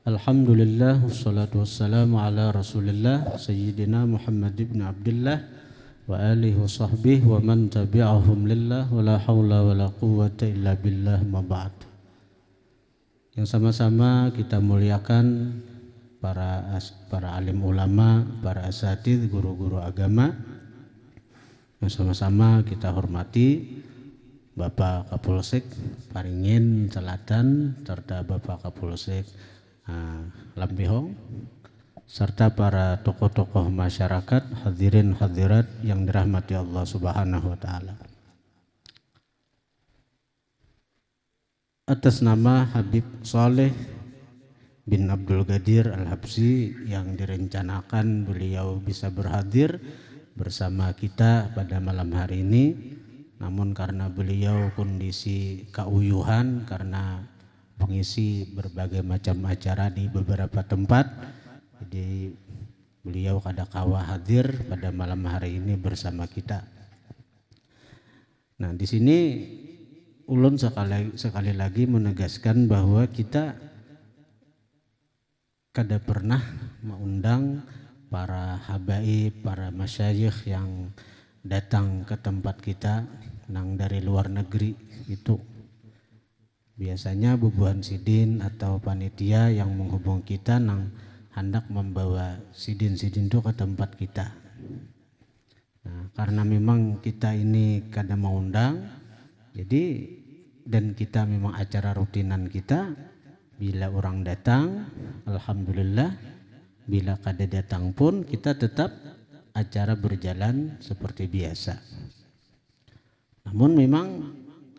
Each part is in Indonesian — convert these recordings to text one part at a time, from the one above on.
Alhamdulillah wassalatu wassalamu ala Rasulillah Sayyidina Muhammad ibn Abdullah wa alihi wa sahbihi wa man tabi'ahum lillah wa la hawla wa la quwwata illa billah ma ba'd. Yang sama-sama kita muliakan para alim ulama, para asatidz, guru-guru agama. Yang sama-sama kita hormati Bapak Kapolsek Paringin Selatan serta Bapak Kapolsek Lampihong serta para tokoh-tokoh masyarakat, hadirin hadirat yang dirahmati Allah Subhanahu wa taala. Atas nama Habib Saleh bin Abdul Qadir Al-Habsyi yang direncanakan beliau bisa berhadir bersama kita pada malam hari ini, namun karena beliau kondisi keuyuhan karena mengisi berbagai macam acara di beberapa tempat, jadi beliau kadakawa hadir pada malam hari ini bersama kita. Nah, di sini ulun sekali lagi menegaskan bahwa kita kada pernah mengundang para habaib, para masyayikh yang datang ke tempat kita nang dari luar negeri itu. Biasanya bubuhan sidin atau panitia yang menghubung kita nang hendak membawa sidin-sidin itu ke tempat kita. Nah, karena memang kita ini kada mau undang, jadi dan kita memang acara rutinan kita, bila orang datang, alhamdulillah, bila kada datang pun kita tetap acara berjalan seperti biasa. Namun memang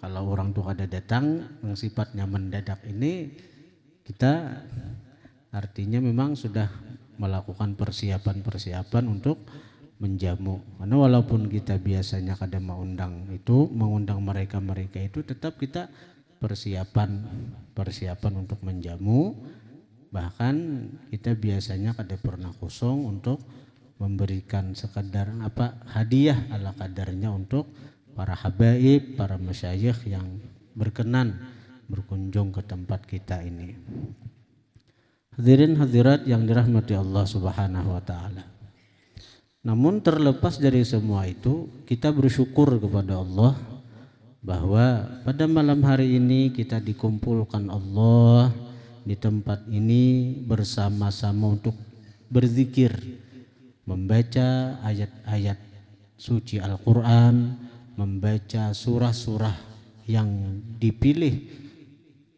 kalau orang tua kada datang yang sifatnya mendadak ini, kita artinya memang sudah melakukan persiapan untuk menjamu. Karena walaupun kita biasanya kada mengundang mereka itu, tetap kita persiapan untuk menjamu. Bahkan kita biasanya kada pernah kosong untuk memberikan sekadar hadiah ala kadarnya untuk para habaib, para masyayikh yang berkenan berkunjung ke tempat kita ini. Hadirin hadirat yang dirahmati Allah Subhanahu wa taala. Namun terlepas dari semua itu, kita bersyukur kepada Allah bahwa pada malam hari ini kita dikumpulkan Allah di tempat ini bersama-sama untuk berzikir, membaca ayat-ayat suci Al-Quran, membaca surah-surah yang dipilih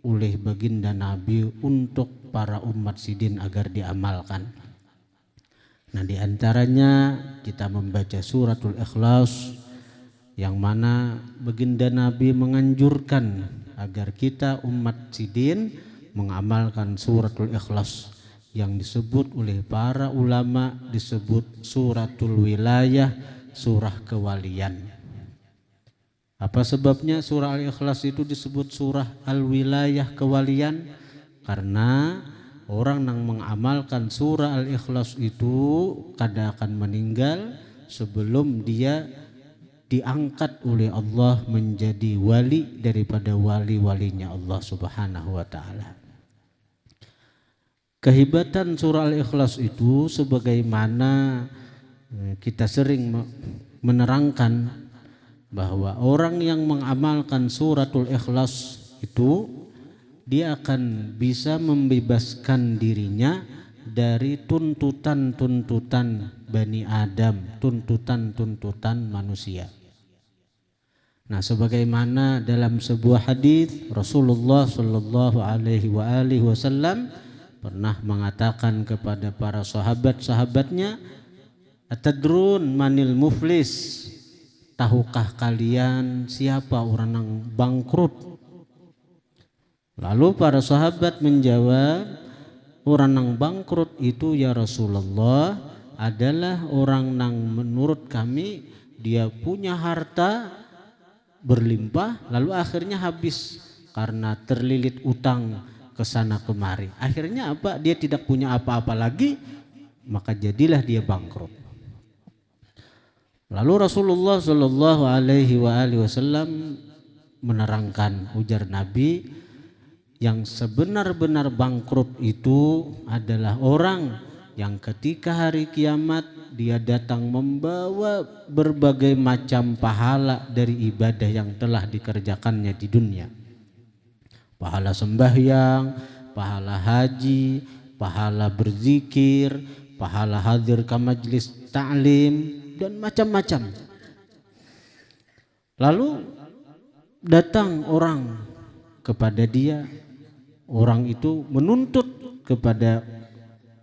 oleh baginda Nabi untuk para umat sidin agar diamalkan. Nah, di antaranya kita membaca suratul Ikhlas, yang mana baginda Nabi menganjurkan agar kita umat sidin mengamalkan suratul Ikhlas yang disebut oleh para ulama disebut suratul wilayah, surah kewalian. Apa sebabnya surah Al-Ikhlas itu disebut surah Al-Wilayah Kewalian? Karena orang yang mengamalkan surah Al-Ikhlas itu kada akan meninggal sebelum dia diangkat oleh Allah menjadi wali daripada wali-walinya Allah Subhanahu wa taala. Kehebatan surah Al-Ikhlas itu sebagaimana kita sering menerangkan bahwa orang yang mengamalkan suratul Ikhlas itu dia akan bisa membebaskan dirinya dari tuntutan-tuntutan Bani Adam, tuntutan-tuntutan manusia. Nah, sebagaimana dalam sebuah hadis Rasulullah Shallallahu Alaihi Wasallam pernah mengatakan kepada para sahabat-sahabatnya, "Atadrun manil muflis?" Tahukah kalian siapa orang yang bangkrut? Lalu para sahabat menjawab, orang yang bangkrut itu ya Rasulullah adalah orang yang menurut kami dia punya harta berlimpah lalu akhirnya habis karena terlilit utang ke sana kemari. Akhirnya apa? Dia tidak punya apa-apa lagi, maka jadilah dia bangkrut. Lalu Rasulullah Shallallahu Alaihi Wasallam menerangkan, ujar Nabi, Yang sebenar-benar bangkrut itu adalah orang yang ketika hari kiamat dia datang membawa berbagai macam pahala dari ibadah yang telah dikerjakannya di dunia. Pahala sembahyang, pahala haji, pahala berzikir, pahala hadir ke majlis ta'lim, dan macam-macam. Lalu datang orang kepada dia, orang itu menuntut kepada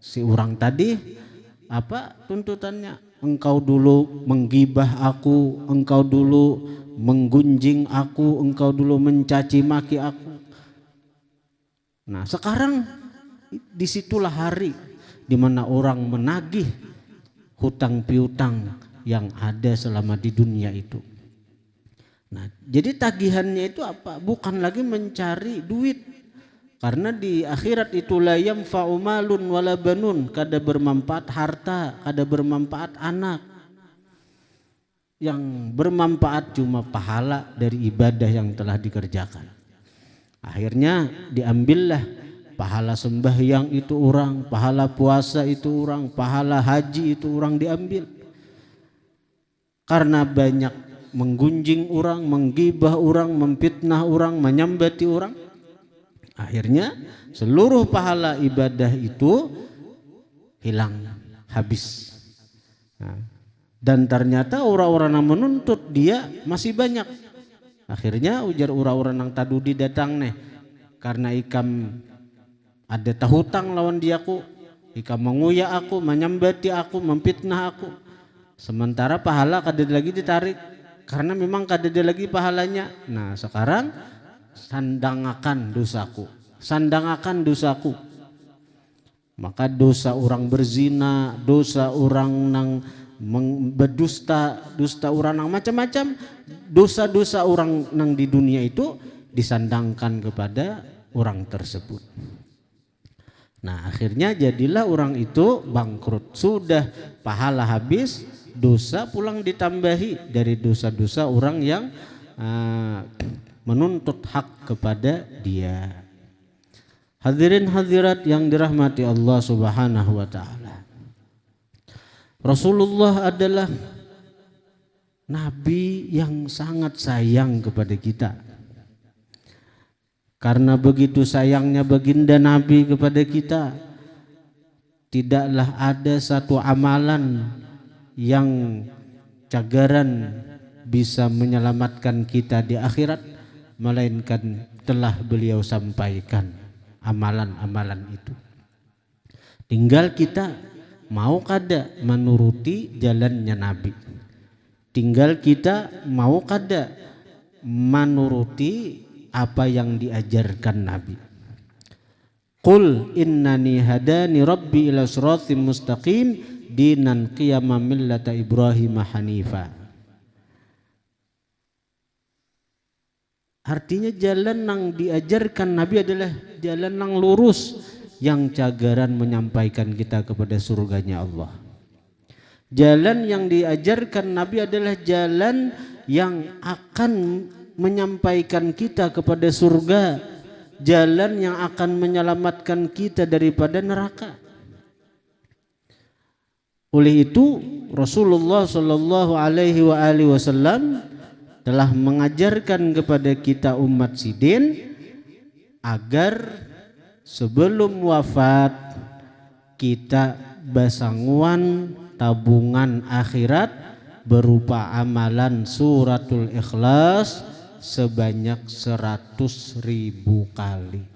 si orang tadi, apa tuntutannya? Engkau dulu menggibah aku, engkau dulu menggunjing aku, engkau dulu mencaci maki aku. Nah sekarang disitulah hari di mana orang menagih hutang piutang yang ada selama di dunia itu. Nah jadi tagihannya itu apa? Bukan lagi mencari duit. Karena di akhirat itu la yanfa'u malun wala banun, kada bermanfaat harta, kada bermanfaat anak. Yang bermanfaat cuma pahala dari ibadah yang telah dikerjakan. Akhirnya diambillah pahala sembahyang itu orang, pahala puasa itu orang, pahala haji itu orang diambil. Karena banyak menggunjing orang, menggibah orang, memfitnah orang, menyambati orang. Akhirnya seluruh pahala ibadah itu hilang, habis. Nah, dan ternyata orang-orang yang menuntut dia masih banyak. Akhirnya ujar orang-orang yang tadudi datang nih, karena ikam ada tahutang lawan diaku, ikam menguya aku, menyambati aku, memfitnah aku. Sementara pahala kada lagi ditarik, karena memang kada ada lagi pahalanya. Nah sekarang sandangakan dosaku, sandangakan dosaku. Maka dosa orang berzina, dosa orang nang berdusta, dusta orang nang macam-macam, dosa-dosa orang nang di dunia itu disandangkan kepada orang tersebut. Nah akhirnya jadilah orang itu bangkrut, sudah pahala habis, dosa pulang ditambahi dari dosa-dosa orang yang menuntut hak kepada dia. Hadirin hadirat yang dirahmati Allah Subhanahu wa taala. Rasulullah adalah nabi yang sangat sayang kepada kita. Karena begitu sayangnya baginda nabi kepada kita, tidaklah ada satu amalan yang cagaran bisa menyelamatkan kita di akhirat, melainkan telah beliau sampaikan amalan-amalan itu. Tinggal kita mau kada menuruti jalannya Nabi. Tinggal kita mau kada menuruti apa yang diajarkan Nabi. Qul innani hadani rabbi ila siratim mustaqim dinan qiyama millata Ibrahim hanifa. Artinya jalan yang diajarkan Nabi adalah jalan yang lurus, yang cagaran menyampaikan kita kepada surganya Allah. Jalan yang diajarkan Nabi adalah jalan yang akan menyampaikan kita kepada surga, jalan yang akan menyelamatkan kita daripada neraka. Oleh itu Rasulullah Shallallahu Alaihi Wasallam telah mengajarkan kepada kita umat sidin agar sebelum wafat kita basanguan tabungan akhirat berupa amalan suratul Ikhlas sebanyak 100.000 kali.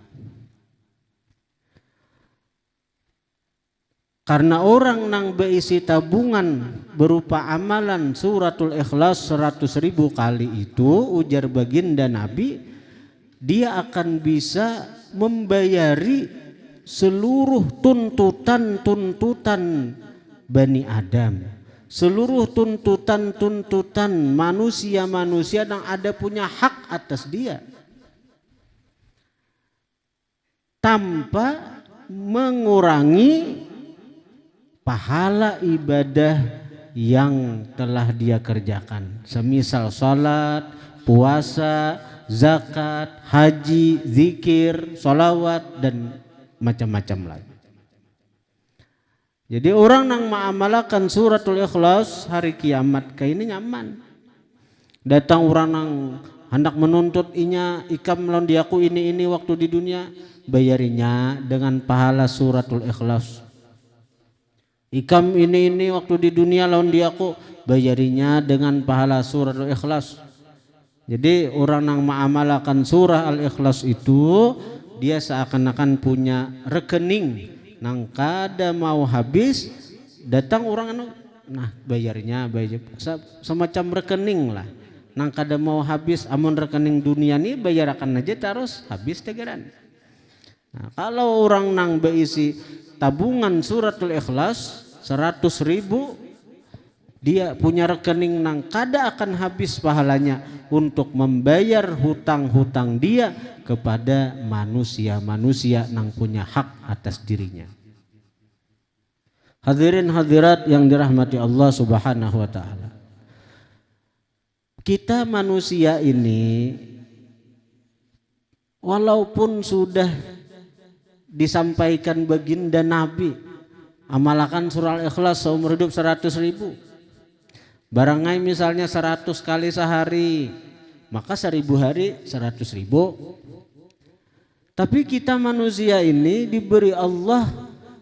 Karena orang nang berisi tabungan berupa amalan suratul Ikhlas 100.000 kali itu, ujar baginda Nabi, dia akan bisa membayari seluruh tuntutan-tuntutan Bani Adam, seluruh tuntutan-tuntutan manusia-manusia yang ada punya hak atas dia, tanpa mengurangi pahala ibadah yang telah dia kerjakan. Semisal salat, puasa, zakat, haji, zikir, sholawat, dan macam-macam lagi. Jadi orang yang mengamalkan suratul Ikhlas hari kiamat kayak ini nyaman. Datang orang yang hendak menuntut inya ikam lawan diaku ini waktu di dunia, bayarinya dengan pahala suratul Ikhlas. Ikam ini waktu di dunia lawan diaku, bayarinya dengan pahala suratul Ikhlas. Jadi orang yang mengamalkan surah Al-Ikhlas itu dia seakan-akan punya rekening nang kada mau habis, datang orang bayarnya semacam rekening lah nang kada mau habis, amun rekening dunia nih bayarakan aja terus habis tegeran. Nah, kalau orang nang berisi tabungan suratul Ikhlas 100.000, dia punya rekening nang kada akan habis pahalanya untuk membayar hutang-hutang dia kepada manusia-manusia nang punya hak atas dirinya. Hadirin hadirat yang dirahmati Allah Subhanahu wa taala. Kita manusia ini walaupun sudah disampaikan baginda Nabi, amalkan surah Al-Ikhlas seumur hidup 100.000. Barangai misalnya 100 kali sehari, maka 1000 hari 100.000. Tapi kita manusia ini diberi Allah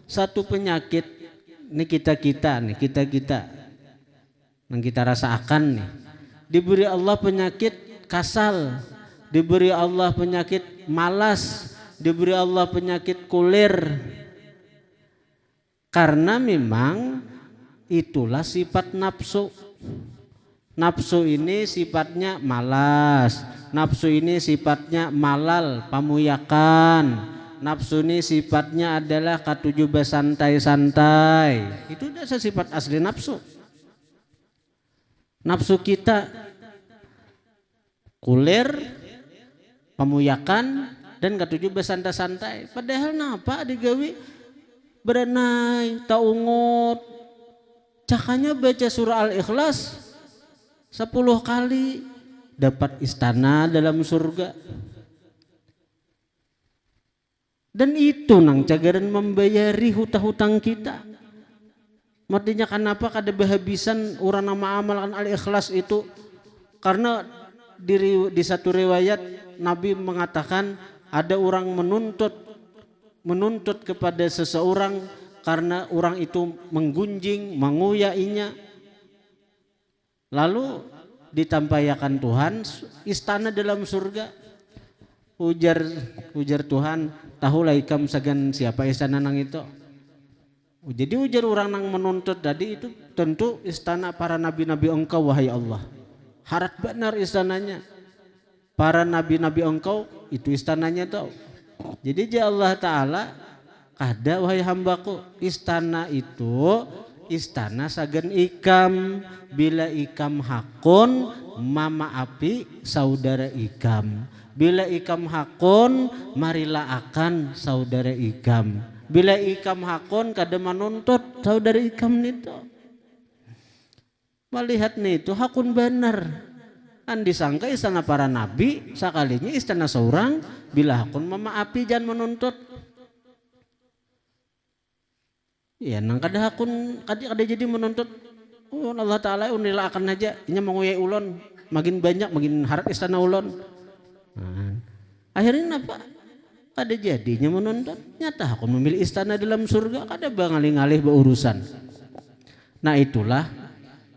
satu penyakit. Ini kita yang kita rasakan nih. Diberi Allah penyakit kasal, diberi Allah penyakit malas, diberi Allah penyakit kulir. Karena memang itulah sifat nafsu. Nafsu ini sifatnya malas, nafsu ini sifatnya malal, pamuyakan, nafsu ini sifatnya adalah katuju besantai-santai. Itu adalah sifat asli nafsu. Nafsu kita kulir, pamuyakan, dan katuju besantai-santai. Padahal napa digawi berenai, taungut, cakanya baca surah Al-Ikhlas 10 kali dapat istana dalam surga. Dan itu nang cagaran membayari hutang-hutang kita. Matinya kenapa kada berhabisan orang nama amalkan Al-Ikhlas itu? Karena di satu riwayat Nabi mengatakan ada orang menuntut kepada seseorang karena orang itu menggunjing, menguyainya. Lalu ditampayakan Tuhan istana dalam surga. Ujar Tuhan, tahulah ikam sagan siapa istana nang itu. Jadi ujar orang nang menuntut tadi itu tentu istana para nabi-nabi engkau wahai Allah. Harap benar istananya. Para nabi-nabi engkau itu istananya tau. Jadi Allah Ta'ala kada wahai hambaku, istana itu istana sagan ikam, bila ikam hakun mama api saudara ikam, bila ikam hakun marilah akan saudara ikam, bila ikam hakun kada menuntut saudara ikam nito. Melihat nih itu hakun benar. An disangka istana para nabi sakalinya istana seorang, bila hakun mama api jangan menuntut. Ya nang kada hakun kada jadi menuntut. Oh, Allah Ta'ala unila akan aja nya menguyai ulon makin banyak makin harap istana ulon. Nah, akhirnya apa? Kada jadinya menuntut. Nyata hakun memilih istana dalam surga kada bangalih-ngalih berurusan. Nah itulah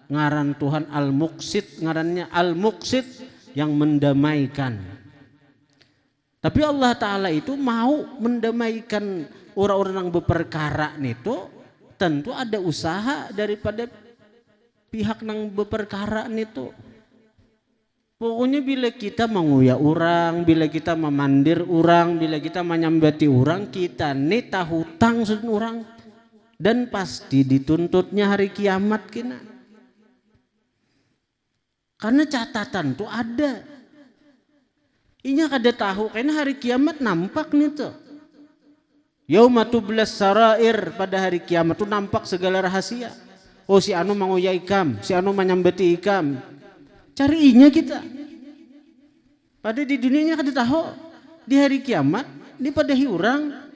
ngaran Tuhan Al-Muqsit, ngarannya Al-Muqsit yang mendamaikan. Tapi Allah Ta'ala itu mau mendamaikan orang-orang yang berperkara itu tentu ada usaha daripada pihak yang berperkara itu. Pokoknya bila kita menguya orang, bila kita memandir orang, bila kita menyambati orang, kita nita hutang orang dan pasti dituntutnya hari kiamat kena. Karena catatan tuh ada. Inya kada tahu karena hari kiamat nampak nih tuh. Yauma tublas sarair, pada hari kiamat tuh nampak segala rahasia. Oh si anu manguyai ikam, si anu menyambati ikam. Carinya kita. Pada di dunianya kada tahu. Di hari kiamat dipadahi orang.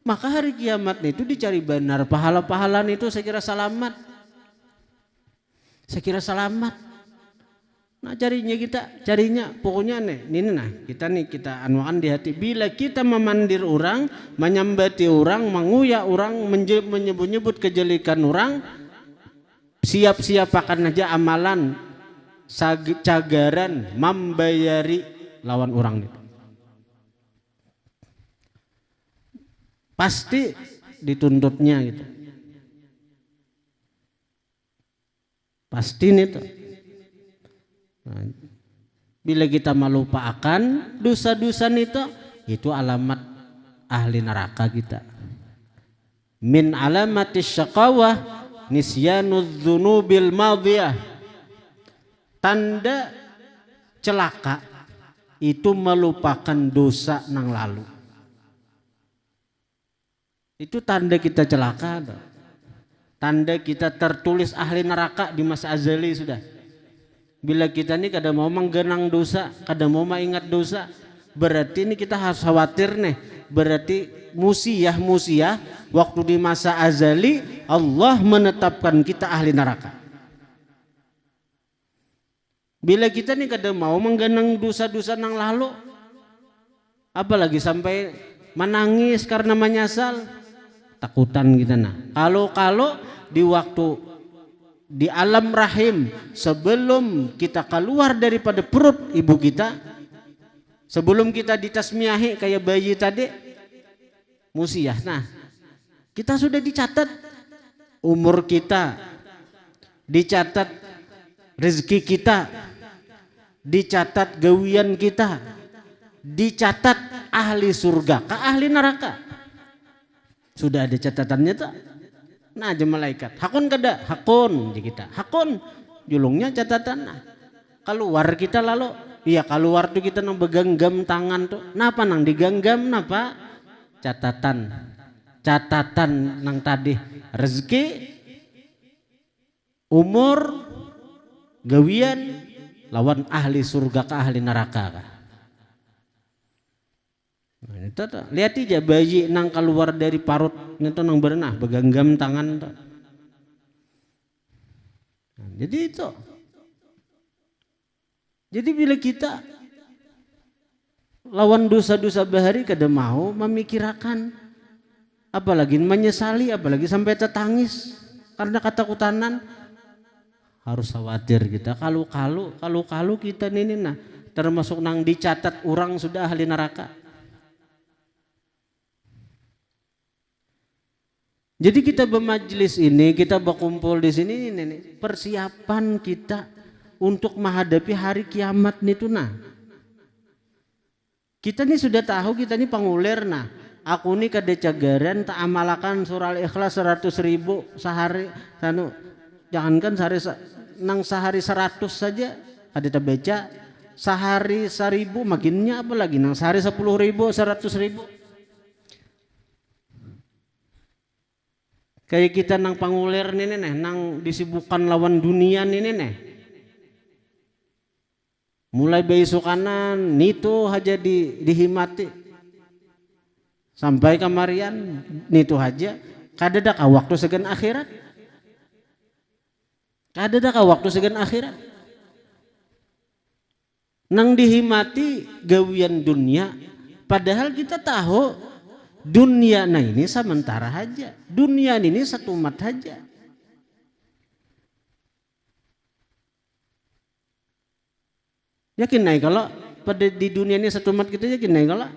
Maka hari kiamat itu dicari benar. Pahala-pahala itu saya kira selamat. Saya kira selamat. Nah carinya pokoknya ini kita anuan di hati. Bila kita memandir orang, menyambati orang, menguyak orang, menyebut-nyebut kejelekan orang, siap-siap akan aja amalan cagaran membayari lawan orang itu. Pasti dituntutnya gitu. Pasti itu. Nah, bila kita melupakan dosa-dosa itu alamat ahli neraka kita. Min alamatis syaqawah nisyanud dzunubil madiyah. Tanda celaka itu melupakan dosa nang lalu. Itu tanda kita celaka. Tanda kita tertulis ahli neraka di masa azali sudah. Bila kita ini kada mau menggenang dosa, kada mau mengingat dosa, berarti ini kita harus khawatir nih. Berarti musiyah waktu di masa azali Allah menetapkan kita ahli neraka. Bila kita ini kada mau menggenang dosa-dosa nang lalu, apalagi sampai menangis karena menyesal, takutan kita nah. Kalau di waktu di alam rahim sebelum kita keluar daripada perut ibu kita, sebelum kita ditasmiahi kayak bayi tadi, musiyah. Nah, kita sudah dicatat umur kita, dicatat rezeki kita, dicatat gawian kita, dicatat ahli surga ke ahli neraka. Sudah ada catatannya tak? Nah aja malaikat hakun kada hakun di kita hakun julungnya catatan nah. Keluar kita lalu iya keluar tuh kita nang begenggam tangan tuh napa nang digenggam napa catatan nang tadi rezeki umur gawian lawan ahli surga ke ahli neraka kah. Nah, itu lihat aja bayi nang keluar dari parut itu nang berenah begenggam tangan tuh. Nah, jadi itu. Jadi bila kita lawan dosa-dosa bahari kada mau memikirkan, apalagi menyesali, apalagi sampai tetangis karena ketakutan, harus khawatir kita. Kalau kita ini nah termasuk nang dicatat orang sudah ahli neraka. Jadi kita bermajlis ini, kita berkumpul di sini ini persiapan kita untuk menghadapi hari kiamat nih tuh nah. Kita nih sudah tahu kita nih pangulir nah. Aku nih kada cagaran tak amalakan surah Al-Ikhlas 100.000 sehari. Jangankan sehari 100 saja ada tak baca. Sehari 1.000 makinnya apa lagi nang sehari 10.000 100.000. Kayak kita nang pangulir nih nang disibukkan lawan dunia nih. Mulai besokanan nitu aja dihimati. Sampai kemarian nitu aja. Kada dak waktu segan akhirat. Kada dak waktu segan akhirat. Nang dihimati gawian dunia. Padahal kita tahu dunia nah ini sementara aja. Dunia ini satu mat aja. Yakin naik kalau pada di dunia ini satu mat kita yakin naik kalau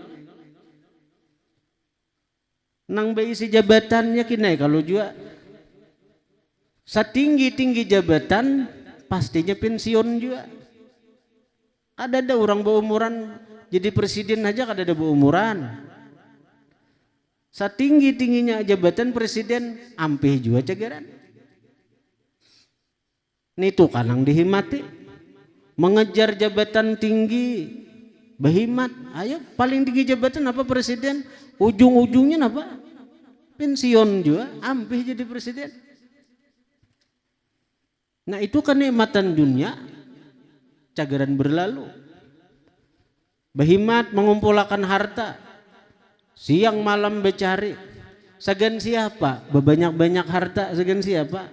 nang beisi jabatan yakin naik kalau juga setinggi-tinggi jabatan pastinya pensiun juga. Ada orang berumuran jadi presiden aja kada ada berumuran. Setinggi-tingginya jabatan presiden ampih juga cagaran. Nitu kanang dihimati. Mengejar jabatan tinggi berhimat. Ayo paling tinggi jabatan apa presiden? Ujung-ujungnya apa? Pensiun juga ampih jadi presiden. Nah itu kenikmatan dunia cagaran berlalu. Berhimat mengumpulkan harta, siang malam bercari. Segan siapa? Bebanyak-banyak harta, segan siapa?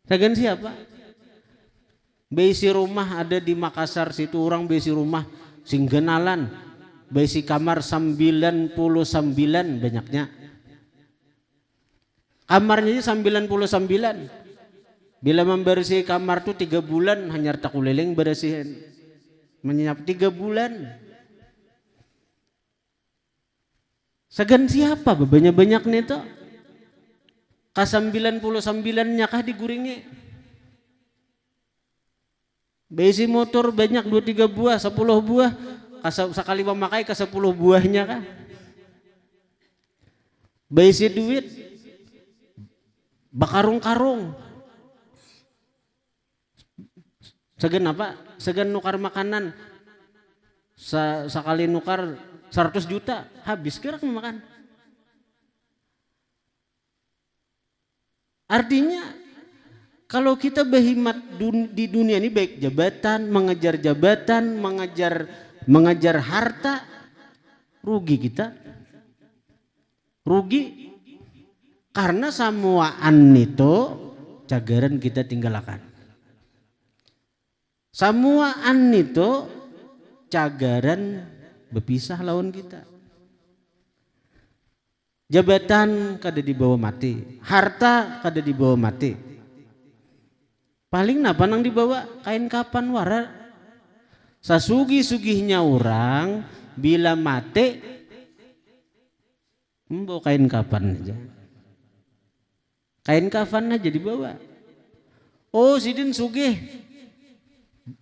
Segan siapa? Beisi rumah ada di Makassar situ, orang beisi rumah singgenalan, beisi kamar 99 banyaknya. Kamarnya 99. Bila membersih kamar tuh 3 bulan hanya tak kuleleng bersihin. Menyiap 3 bulan. Segan siapa banyak-banyak nih tuh? K99-nya kah diguringi? Besi motor banyak 2-3 buah, 10 buah. Sekali memakai ke 10 buahnya kah? Besi duit bakarung-karung. Segan apa? Segan nukar makanan. Sekali nukar 100 juta habis kira makan. Artinya kalau kita berhemat di dunia ini baik jabatan, mengejar harta, rugi kita. Rugi karena samuaan itu cagaran kita tinggalkan. Samuaan itu cagaran berpisah lawan kita. Jabatan kada dibawa mati, harta kada dibawa mati. Paling napa nang dibawa kain kapan wara. Sasugi-sugihnya orang bila mati membawa kain kapan aja. Kain kafan aja dibawa. Oh sidin sugih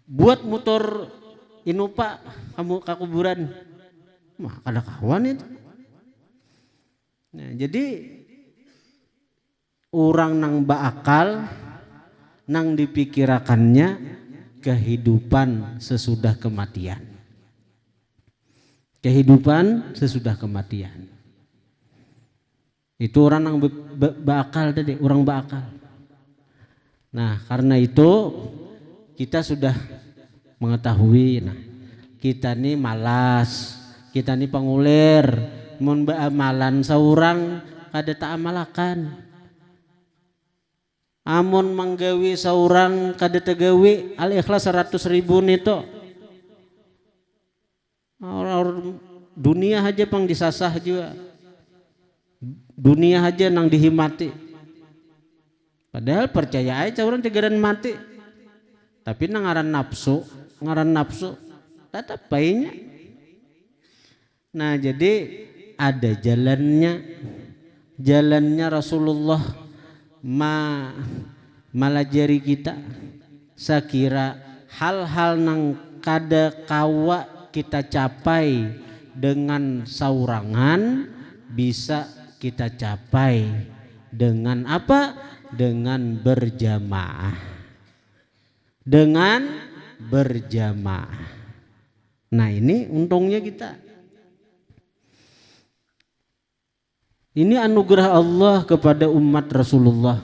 buat motor Innova kamu ke kuburan, mah kada kawan itu. Nah, jadi orang nang baakal nang dipikirakannya kehidupan sesudah kematian. Kehidupan sesudah kematian. Itu orang nang baakal tadi, orang baakal. Nah, karena itu kita sudah mengetahui, nah kita nih malas, kita nih pengulir, mun amalan seorang kada tak amalakan. Amun manggawi seorang kada tegawi al ikhlas 100.000 nito. Dunia aja pang disasah juga. Dunia aja nang dihimati. Padahal percaya aja orang tegaran mati. Tapi ngaran nafsu tetap baiknya. Nah jadi ada jalannya Rasulullah malajari kita. Sakira hal-hal nang kada kawa kita capai dengan saurangan bisa kita capai dengan apa? Dengan berjamaah. Dengan berjamaah. Nah ini untungnya kita. Ini anugerah Allah kepada umat Rasulullah.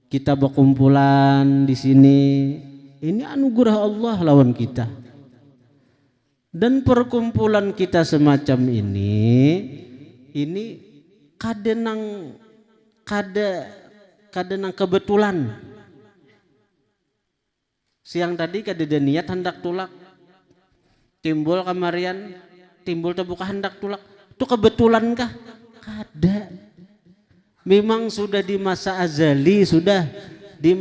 Kita berkumpulan di sini. Ini anugerah Allah lawan kita. Dan perkumpulan kita semacam ini kada nang kebetulan. Siang tadi kada ada niat hendak tulak, timbul kamarian, timbul terbuka hendak tulak, itu kebetulan kah? Kada. Memang sudah di masa azali, di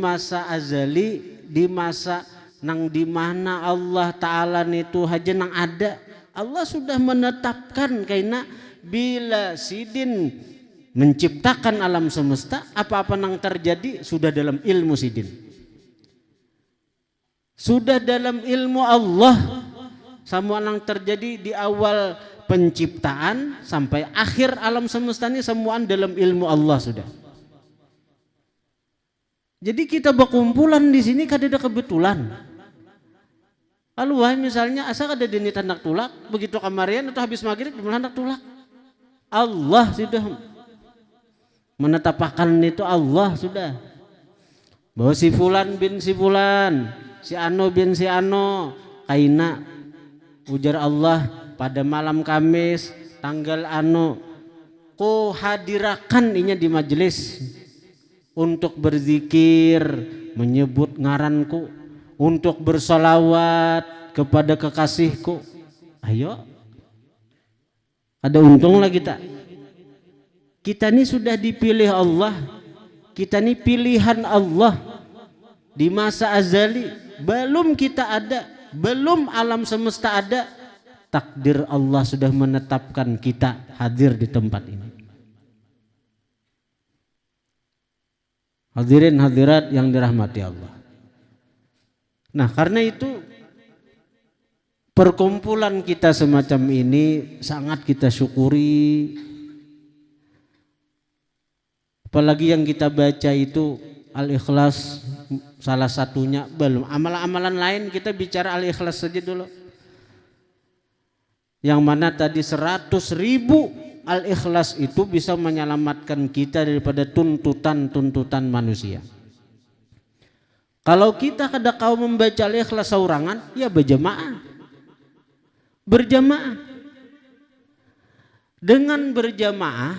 masa nang di mana Allah Ta'ala itu haja nang ada. Allah sudah menetapkan kaina bila sidin menciptakan alam semesta, apa-apa nang terjadi sudah dalam ilmu sidin. Sudah dalam ilmu Allah, semua yang terjadi di awal penciptaan sampai akhir alam semesta ini semua dalam ilmu Allah sudah. Jadi kita berkumpulan di sini kada ada kebetulan. Kalau misalnya asal ada niat hendak tulak, begitu kamarian atau habis maghrib hendak tulak, Allah sudah menetapkan itu, Allah sudah. Bahwa si fulan bin si fulan, si ano bin si ano, kaina ujar Allah pada malam Kamis tanggal anu ku hadirakan inya di majelis untuk berzikir, menyebut ngaranku, untuk bersolawat kepada kekasihku. Ayo, ada untung lah kita. Kita ini sudah dipilih Allah, kita ini pilihan Allah di masa azali. Belum kita ada, belum alam semesta ada, takdir Allah sudah menetapkan kita hadir di tempat ini. Hadirin hadirat yang dirahmati Allah. Nah, karena itu perkumpulan kita semacam ini sangat kita syukuri. Apalagi yang kita baca itu Al-Ikhlas salah satunya, belum amalan-amalan lain, kita bicara Al-Ikhlas saja dulu. Yang mana tadi 100.000 Al-Ikhlas itu bisa menyelamatkan kita daripada tuntutan-tuntutan manusia. Kalau kita kada kau membaca Al-Ikhlas saurangan, ya berjamaah. Berjamaah. Dengan berjamaah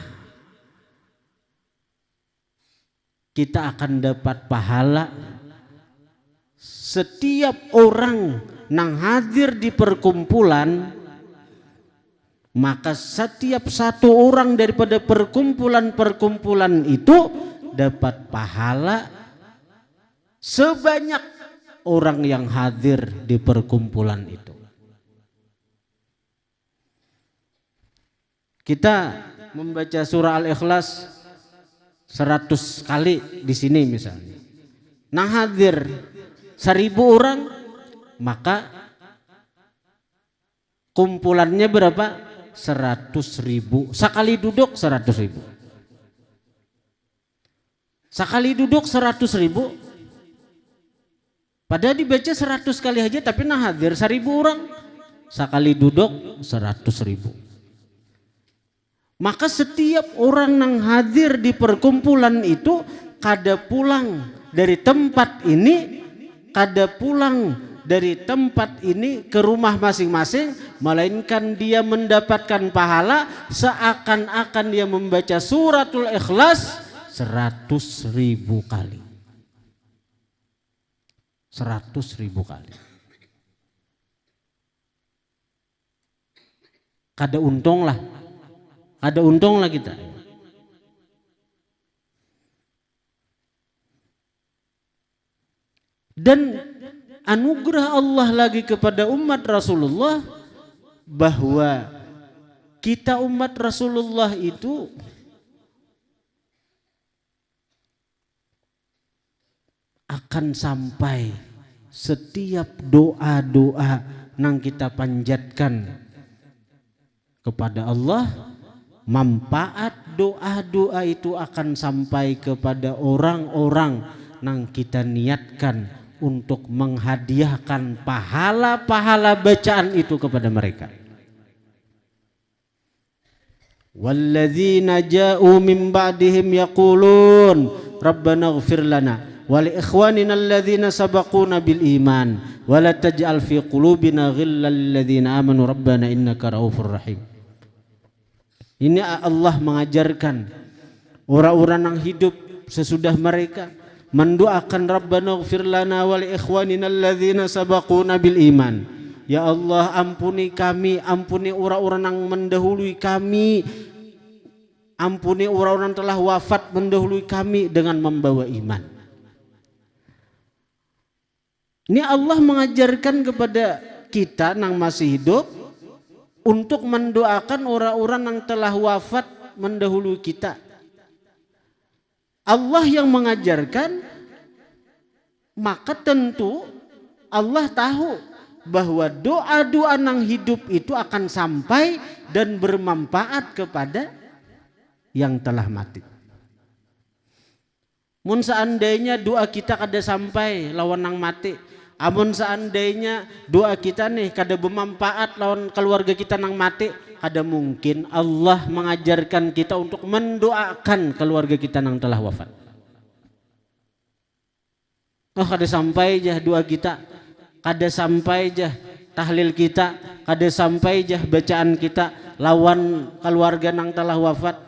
kita akan dapat pahala. Setiap orang yang hadir di perkumpulan, maka setiap satu orang daripada perkumpulan-perkumpulan itu dapat pahala sebanyak orang yang hadir di perkumpulan itu. Kita membaca surah Al-Ikhlas 100 kali di sini misalnya. Nah hadir 1.000 orang, maka kumpulannya berapa? 100.000. Sekali duduk 100.000. Sekali duduk 100.000. Padahal dibaca 100 kali aja, tapi nah hadir 1.000 orang. Sekali duduk 100.000. Maka setiap orang yang hadir di perkumpulan itu kada pulang dari tempat ini, kada pulang dari tempat ini ke rumah masing-masing, melainkan dia mendapatkan pahala seakan-akan dia membaca suratul Ikhlas 100.000 kali. 100.000 kali. Kada untung lah. Ada untung lah kita. Dan anugerah Allah lagi kepada umat Rasulullah, bahwa kita umat Rasulullah itu akan sampai setiap doa-doa yang kita panjatkan kepada Allah, manfaat doa-doa itu akan sampai kepada orang-orang yang kita niatkan untuk menghadiahkan pahala-pahala bacaan itu kepada mereka. Walladzina ja'u min ba'dihim yaqulun rabbana ighfir lana wa li ikhwanina alladzina sabaquna bil iman wa la taj'al fi qulubina ghillan lil ladzina amanu rabbana innaka raufur rahim. Ini Allah mengajarkan orang-orang yang hidup sesudah mereka mendoakan Rabbana ighfir lana wa li ikhwanina alladzina sabaquna bil iman. Ya Allah, ampuni kami, ampuni orang-orang yang mendahului kami, ampuni orang-orang yang telah wafat mendahului kami dengan membawa iman. Ini Allah mengajarkan kepada kita yang masih hidup untuk mendoakan orang-orang yang telah wafat mendahului kita. Allah yang mengajarkan, maka tentu Allah tahu bahwa doa-doa yang hidup itu akan sampai dan bermanfaat kepada yang telah mati. Mun seandainya doa kita kada sampai lawan yang mati, amun seandainya doa kita nih kada bermanfaat lawan keluarga kita nang mati, kada mungkin Allah mengajarkan kita untuk mendoakan keluarga kita nang telah wafat. Oh, kada sampai jah doa kita, kada sampai jah tahlil kita, kada sampai jah bacaan kita lawan keluarga nang telah wafat.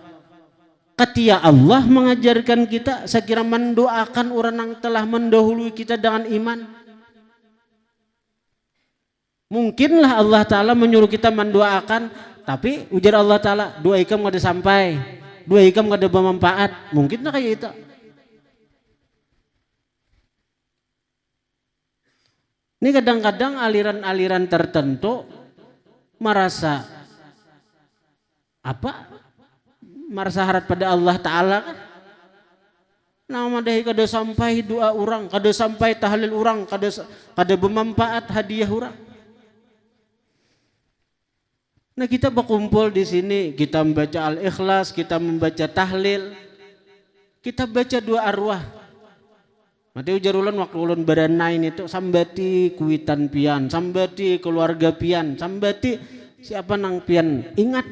Ketika Allah mengajarkan kita sekira mendoakan orang yang telah mendahului kita dengan iman. Mungkinlah Allah Ta'ala menyuruh kita mendoakan, tapi ujar Allah Ta'ala, doa ikam kada sampai, doa ikam kada bermanfaat. Mungkinlah kayak itu. Ini kadang-kadang aliran-aliran tertentu merasa merasa harap pada Allah Ta'ala kan. Nama dahi kada sampai doa orang, kada sampai tahlil orang, kada bermanfaat hadiah orang. Nah kita berkumpul di sini, kita membaca Al-Ikhlas, kita membaca tahlil, kita baca dua arwah. Mati ujar ulan waktu ulun beranain itu sambati kuitan pian, sambati keluarga pian, sambati siapa nang pian. Ingat,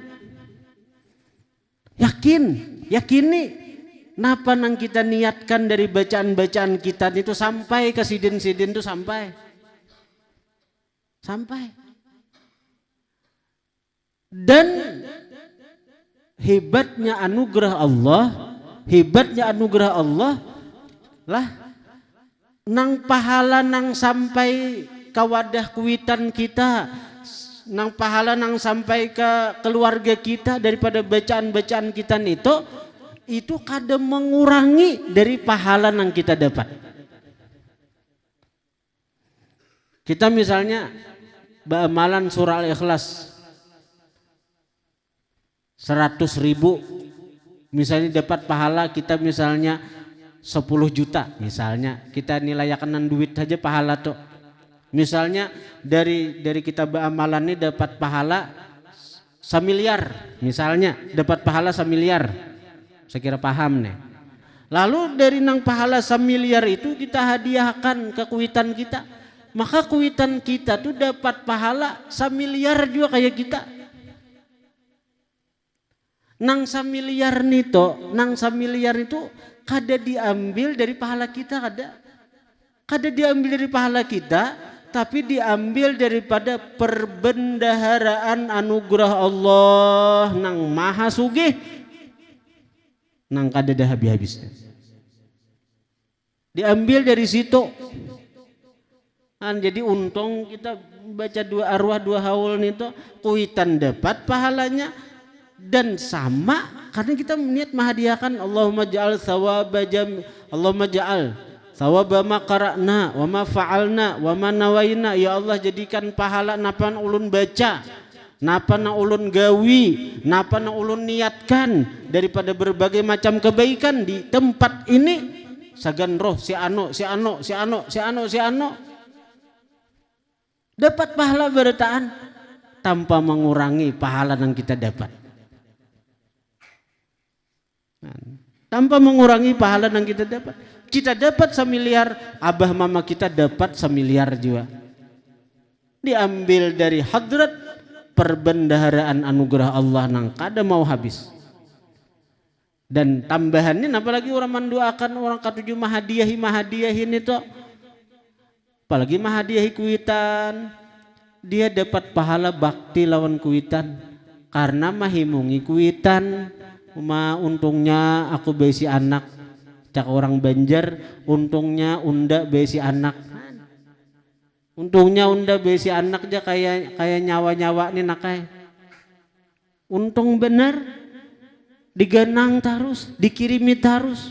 yakini, napa nang kita niatkan dari bacaan-bacaan kita itu sampai ke sidin-sidin itu sampai. Dan hebatnya anugerah Allah lah nang pahala nang sampai ke wadah kuitan kita, nang pahala nang sampai ke keluarga kita daripada bacaan-bacaan kita itu kada mengurangi dari pahala nang kita dapat. Kita misalnya amalan surah Al-Ikhlas 100.000 misalnya dapat pahala kita misalnya 10 juta misalnya, kita nilayakan duit saja pahala tuh. Misalnya dari kita beramalan ini dapat pahala 1 miliar misalnya, dapat pahala 1 miliar. Saya kira paham nih. Lalu dari nang pahala 1 miliar itu kita hadiahkan ke kuitan kita. Maka kuitan kita tuh dapat pahala 1 miliar juga kayak kita. Nang 1 miliar itu kada diambil dari pahala kita, kada diambil dari pahala kita, tapi diambil daripada perbendaharaan anugerah Allah nang maha sugih, nang kada dah habis-habisnya. Diambil dari situ. Jadi untung kita baca dua arwah dua haul itu kuitan dapat pahalanya. Dan sama karena kita niat menghadiahkan Allahumma ja'al thawaba ma qara'na wa ma fa'alna wa ma nawaina. Ya Allah jadikan pahala napa ulun baca, napa na ulun gawi, napa na ulun niatkan daripada berbagai macam kebaikan di tempat ini. Sagan roh si ano dapat pahala berataan tanpa mengurangi pahala yang kita dapat. Tanpa mengurangi pahala yang kita dapat. Kita dapat 1 miliar, abah mama kita dapat 1 miliar juga. Diambil dari hadrat perbendaharaan anugerah Allah nang kada mau habis. Dan tambahannya apalagi orang mendoakan orang katuju mahadiahin itu. Apalagi mahadiahi kuitan, dia dapat pahala bakti lawan kuitan karena mahimungi kuitan. Untungnya aku besi anak, cak orang Banjar, untungnya unda besi anak, untungnya unda besi anak aja kayak nyawa nih nakai, untung bener, diganang terus, dikirimi terus,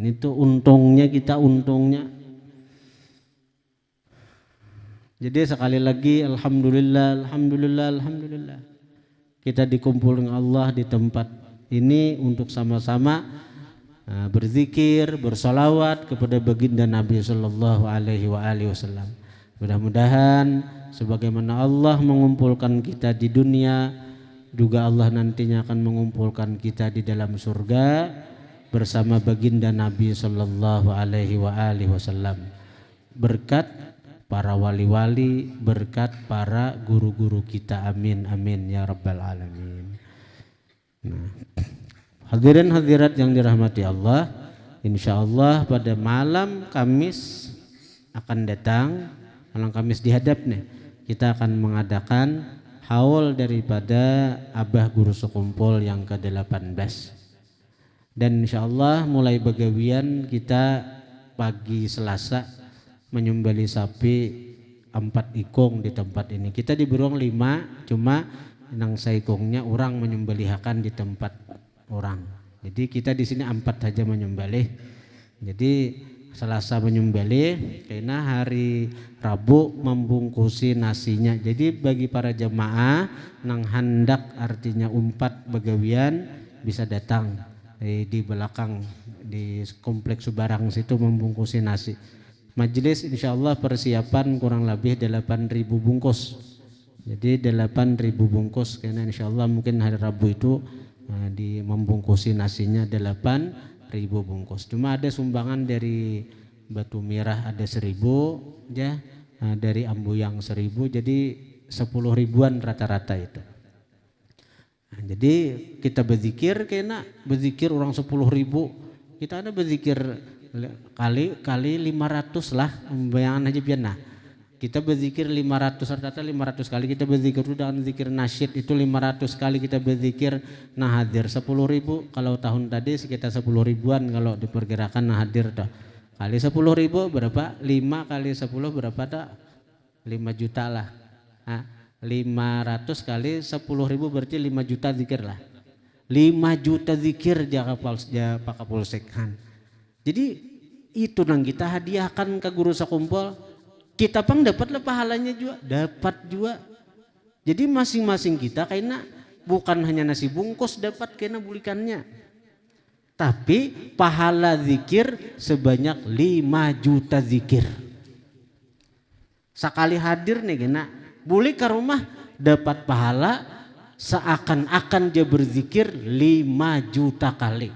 itu untungnya kita untungnya. Jadi sekali lagi alhamdulillah. Kita dikumpul dengan Allah di tempat ini untuk sama-sama berzikir, bersolawat kepada baginda Nabi Sallallahu Alaihi Wasallam. Mudah-mudahan sebagaimana Allah mengumpulkan kita di dunia, juga Allah nantinya akan mengumpulkan kita di dalam surga bersama baginda Nabi Sallallahu Alaihi Wasallam. Berkat para wali-wali, berkat para guru-guru kita, amin amin ya rabbal alamin. Nah, hadirin hadirat yang dirahmati Allah, insyaallah pada malam Kamis akan datang, malam Kamis dihadap nih, kita akan mengadakan haul daripada Abah Guru Sekumpul yang ke-18. Dan insya Allah mulai begawian kita pagi Selasa menyembelih sapi 4 ikung di tempat ini. Kita di Beruang 5, cuma nang saikungnya orang menyembelihakan di tempat orang. Jadi kita di sini 4 saja menyembelih. Jadi Selasa menyembelih, karena hari Rabu membungkusi nasinya. Jadi bagi para jemaah nang hendak artinya umpat begawian bisa datang di belakang di kompleks Subarang situ membungkusi nasi. Majelis insya Allah persiapan kurang lebih 8.000 bungkus. Jadi 8.000 bungkus, karena insya Allah mungkin hari Rabu itu di membungkusi nasinya 8.000 bungkus. Cuma ada sumbangan dari Batu Merah ada 1.000 ya, dari Ambuyang 1.000, jadi 10 ribuan rata-rata itu. Nah, jadi kita berzikir, kena berzikir orang 10.000, kita ada berzikir kali 500 lah, bayangan aja biar. Nah kita berzikir 500, rata-rata 500 kali kita berzikir dengan zikir nasyid itu 500 kali kita berzikir. Nah hadir 10.000, kalau tahun tadi sekitar 10 ribuan kalau diperkirakan. Nah hadir dah kali 10.000 berapa? 5 kali 10 berapa dah? 5 juta lah. Nah, 500 kali 10.000 berarti 5 juta zikir lah. 5 juta zikir jaka Pak Kapolsekhan. Jadi itu nang kita hadiahkan ke Guru Sekumpul, kita pang dapatlah pahalanya juga, dapat juga. Jadi masing-masing kita kayaknya bukan hanya nasi bungkus dapat kena bulikannya, tapi pahala zikir sebanyak 5 juta zikir. Sekali hadir nih kena buli ke rumah dapat pahala seakan-akan dia berzikir 5 juta kali.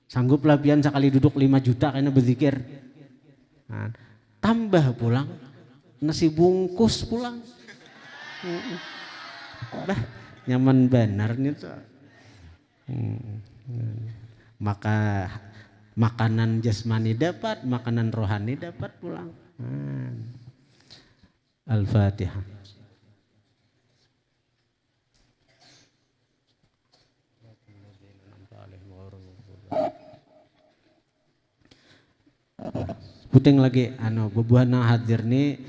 Sanggup labian sekali duduk 5 juta karena berzikir. Nah, tambah pulang nasi bungkus pulang. Bah, nyaman benar nih tuh. Maka makanan jasmani dapat, makanan rohani dapat pulang. Al-Fatihah. Puting lagi bebuhan hadir nih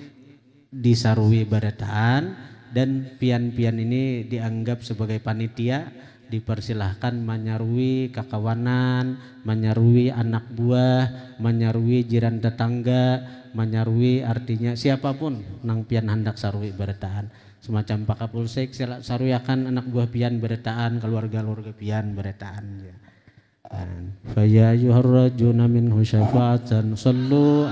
disarui barataan, dan pian-pian ini dianggap sebagai panitia, dipersilahkan menyarui kakawanan, menyarui anak buah, menyarui jiran tetangga, menyarui artinya siapapun nang pian hendak sarui barataan. Semacam Pak Kapolsek saruyakan anak buah pian barataan, keluarga-keluarga pian barataan ya. Fa ya ayyuhar rajuna minhu syafa'atan sallu